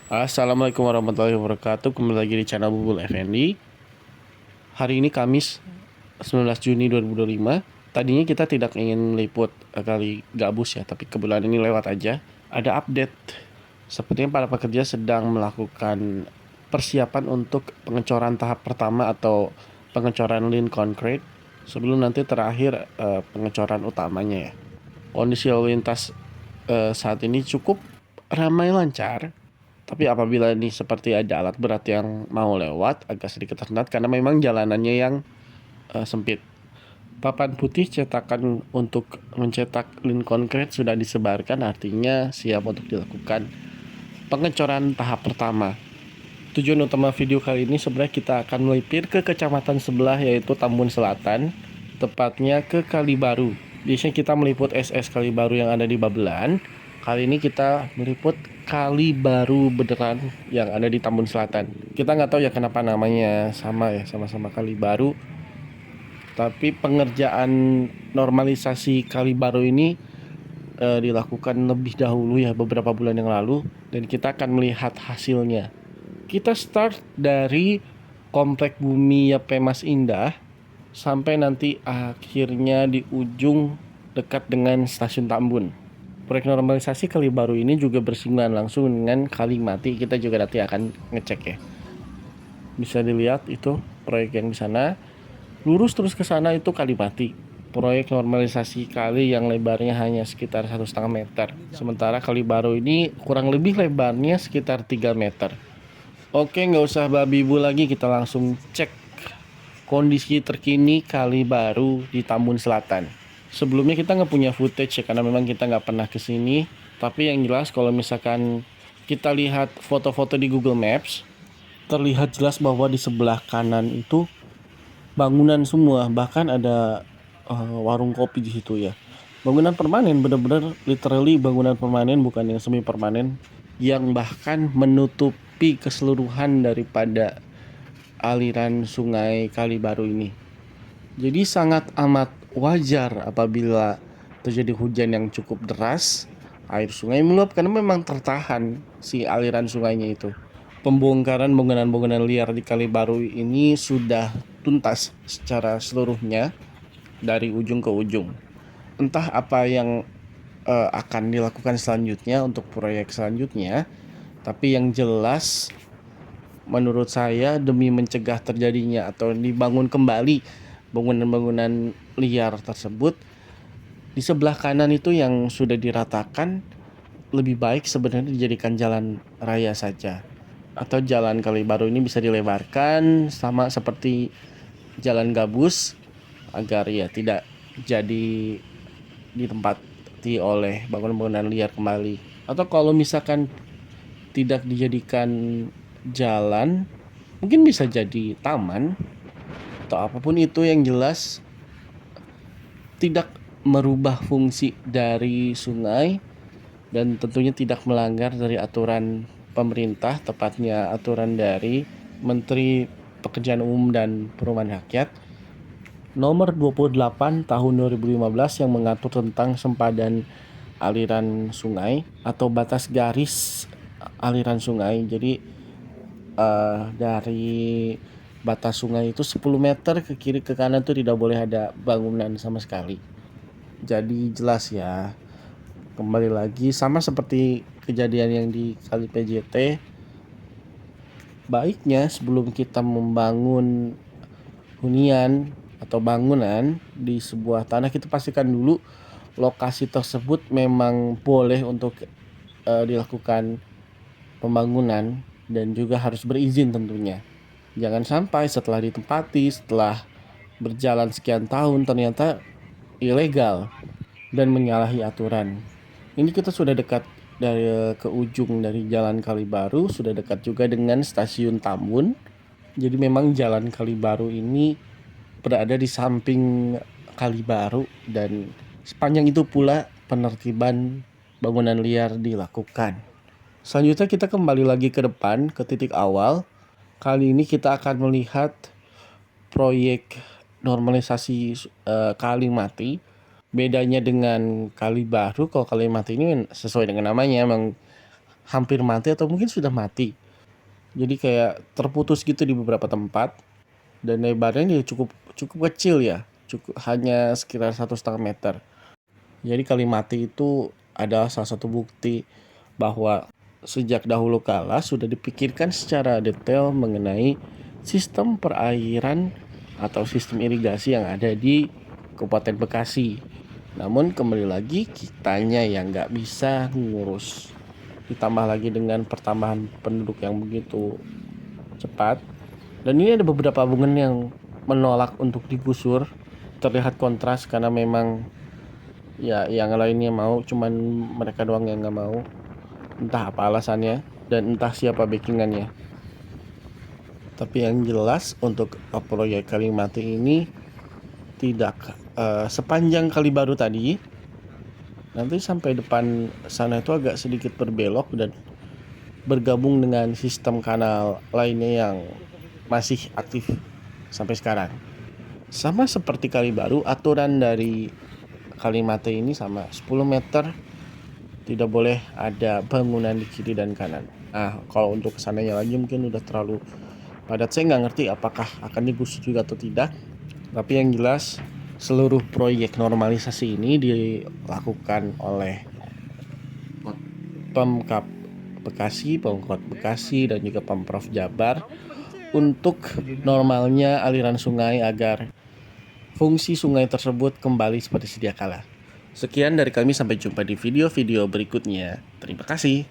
Assalamualaikum warahmatullahi wabarakatuh. Kembali lagi di channel Bubul Effendi. Hari ini Kamis 19 Juni 2025. Tadinya kita tidak ingin meliput kali gabus ya, tapi kebetulan ini lewat aja. Ada update. Sepertinya para pekerja sedang melakukan persiapan untuk pengecoran tahap pertama atau pengecoran lean concrete sebelum nanti terakhir pengecoran utamanya ya. Kondisi lalu lintas saat ini cukup ramai lancar. Tapi apabila ini seperti ada alat berat yang mau lewat, agak sedikit tersendat karena memang jalanannya yang sempit. Papan putih cetakan untuk mencetak lin konkret sudah disebarkan, artinya siap untuk dilakukan pengecoran tahap pertama. Tujuan utama video kali ini sebenarnya kita akan melipir ke kecamatan sebelah yaitu Tambun Selatan, tepatnya ke Kalibaru. Biasanya kita meliput SS Kalibaru yang ada di Babelan. Kali ini kita meliput Kalibaru beneran yang ada di Tambun Selatan. Kita nggak tahu ya kenapa namanya sama ya, sama-sama Kalibaru. Tapi pengerjaan normalisasi Kalibaru ini dilakukan lebih dahulu ya, beberapa bulan yang lalu, dan kita akan melihat hasilnya. Kita start dari Komplek Bumi Yape Mas Indah sampai nanti akhirnya di ujung dekat dengan Stasiun Tambun. Proyek normalisasi Kalibaru ini juga bersinggungan langsung dengan Kalimati. Kita juga nanti akan ngecek ya. Bisa dilihat itu proyek yang di sana. Lurus terus ke sana itu Kalimati. Proyek normalisasi kali yang lebarnya hanya sekitar 1,5 meter. Sementara Kalibaru ini kurang lebih lebarnya sekitar 3 meter. Oke, nggak usah babi bu lagi, kita langsung cek kondisi terkini Kalibaru di Tambun Selatan. Sebelumnya kita nggak punya footage ya, karena memang kita nggak pernah kesini. Tapi yang jelas kalau misalkan kita lihat foto-foto di Google Maps, terlihat jelas bahwa di sebelah kanan itu bangunan semua, bahkan ada warung kopi di situ ya. Bangunan permanen, benar-benar literally bangunan permanen, bukan yang semi permanen, yang bahkan menutupi keseluruhan daripada aliran sungai Kalibaru ini. Jadi sangat amat wajar apabila terjadi hujan yang cukup deras, air sungai meluap karena memang tertahan si aliran sungainya itu. Pembongkaran bangunan-bangunan liar di Kalibaru ini sudah tuntas secara seluruhnya dari ujung ke ujung. Entah apa yang akan dilakukan selanjutnya untuk proyek selanjutnya, tapi yang jelas menurut saya demi mencegah terjadinya atau dibangun kembali bangunan-bangunan liar tersebut, di sebelah kanan itu yang sudah diratakan lebih baik sebenarnya dijadikan jalan raya saja, atau jalan Kalibaru ini bisa dilebarkan sama seperti jalan gabus agar ya tidak jadi ditempati oleh bangunan-bangunan liar kembali. Atau kalau misalkan tidak dijadikan jalan, mungkin bisa jadi taman atau apapun itu, yang jelas tidak merubah fungsi dari sungai dan tentunya tidak melanggar dari aturan pemerintah, tepatnya aturan dari Menteri Pekerjaan Umum dan Perumahan Rakyat nomor 28 tahun 2015 yang mengatur tentang sempadan aliran sungai atau batas garis aliran sungai. Jadi dari batas sungai itu 10 meter ke kiri ke kanan tuh tidak boleh ada bangunan sama sekali. Jadi jelas ya, kembali lagi sama seperti kejadian yang di Kali PJT, baiknya sebelum kita membangun hunian atau bangunan di sebuah tanah, kita pastikan dulu lokasi tersebut memang boleh untuk dilakukan pembangunan dan juga harus berizin tentunya. Jangan sampai setelah ditempati, setelah berjalan sekian tahun ternyata ilegal dan menyalahi aturan. Ini kita sudah dekat dari ke ujung dari Jalan Kalibaru, sudah dekat juga dengan Stasiun Tambun. Jadi memang Jalan Kalibaru ini berada di samping Kalibaru dan sepanjang itu pula penertiban bangunan liar dilakukan. Selanjutnya kita kembali lagi ke depan ke titik awal. Kali ini kita akan melihat proyek normalisasi Kalimati. Bedanya dengan Kalibaru, kalau Kalimati ini sesuai dengan namanya emang hampir mati atau mungkin sudah mati. Jadi kayak terputus gitu di beberapa tempat, dan lebarnya dia cukup cukup kecil ya, cukup hanya sekitar 1,5 meter. Jadi kali mati itu adalah salah satu bukti bahwa sejak dahulu kala sudah dipikirkan secara detail mengenai sistem perairan atau sistem irigasi yang ada di Kabupaten Bekasi. Namun kembali lagi kitanya yang nggak bisa ngurus. Ditambah lagi dengan pertambahan penduduk yang begitu cepat. Dan ini ada beberapa bangunan yang menolak untuk digusur. Terlihat kontras karena memang ya yang lainnya mau, cuman mereka doang yang nggak mau. Entah apa alasannya dan entah siapa backingannya. Tapi yang jelas untuk proyek Kalimati ini tidak sepanjang Kali Baru tadi. Nanti sampai depan sana itu agak sedikit berbelok dan bergabung dengan sistem kanal lainnya yang masih aktif sampai sekarang. Sama seperti Kali Baru, aturan dari Kalimati ini sama 10 meter, tidak boleh ada bangunan di kiri dan kanan. Nah, kalau untuk kesananya lagi mungkin udah terlalu padat, saya nggak ngerti apakah akan digusur juga atau tidak. Tapi yang jelas seluruh proyek normalisasi ini dilakukan oleh Pemkap Bekasi, Pemkot Bekasi, dan juga Pemprov Jabar untuk normalnya aliran sungai agar fungsi sungai tersebut kembali seperti sedia kala. Sekian dari kami, sampai jumpa di video-video berikutnya. Terima kasih.